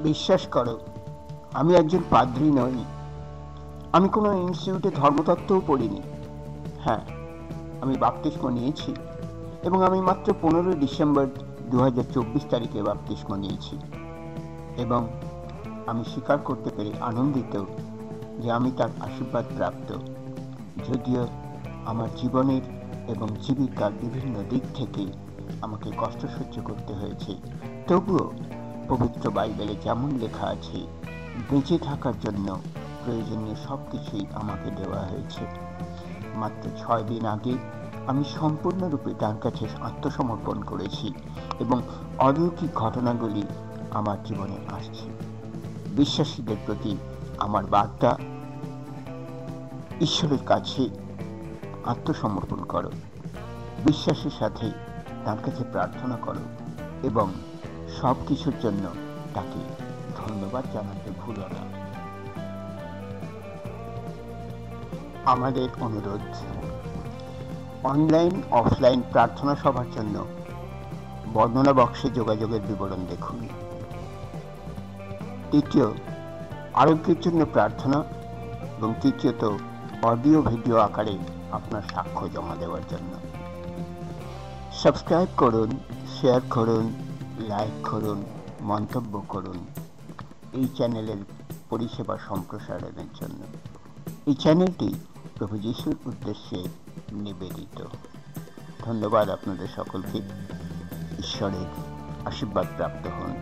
বিশ্বাস করো, আমি একজন পাদ্রী নই। আমি কোনো ইনস্টিটিউটে ধর্মতত্ত্বও পড়িনি। হ্যাঁ, আমি বাপ্তিস্ম নিয়েছি এবং আমি মাত্র 15 ডিসেম্বর 2024 তারিখে বাপ্তিস্ম নিয়েছি। এবং আমি স্বীকার করতে পেরে আনন্দিত যে আমি তার আশীর্বাদ প্রাপ্ত। যদিও আমার জীবনের এবং জীবিকার বিভিন্ন দিক থেকে আমাকে কষ্ট সহ্য করতে হয়েছে, তবুও পবিত্র বাইবেলে যেমন লেখা আছে, বেঁচে থাকার জন্য প্রয়োজনীয় সব কিছুই আমাকে দেওয়া হয়েছে। মাত্র 6 দিন আগে আমি সম্পূর্ণরূপে তার কাছে আত্মসমর্পণ করেছি এবং অলৌকিক ঘটনাগুলি আমার জীবনে আসছে। বিশ্বাসীদের প্রতি আমার বার্তা, ঈশ্বরের কাছে আত্মসমর্পণ করো, বিশ্বাসের সাথে তার কাছে প্রার্থনা করো এবং সব কিছুর জন্য তাকে ধন্যবাদ জানাতে ভুলো না। আমাদের অনুরোধ, অনলাইন অফলাইন প্রার্থনা সভার জন্য বর্ণনা বক্সে যোগাযোগের বিবরণ দেখুন। দ্বিতীয়, আরোগ্যের জন্য প্রার্থনা এবং তৃতীয়ত অডিও ভিডিও আকারে আপনার সাক্ষ্য জমা দেওয়ার জন্য। সাবস্ক্রাইব করুন, শেয়ার করুন, লাইক করুন, মন্তব্য করুন এই চ্যানেলের পরিষেবা সম্প্রসারণের জন্য। এই চ্যানেলটি প্রভু যিশুর উদ্দেশ্যে নিবেদিত। ধন্যবাদ আপনাদের সকলকে। ঈশ্বরের আশীর্বাদ প্রাপ্ত হন।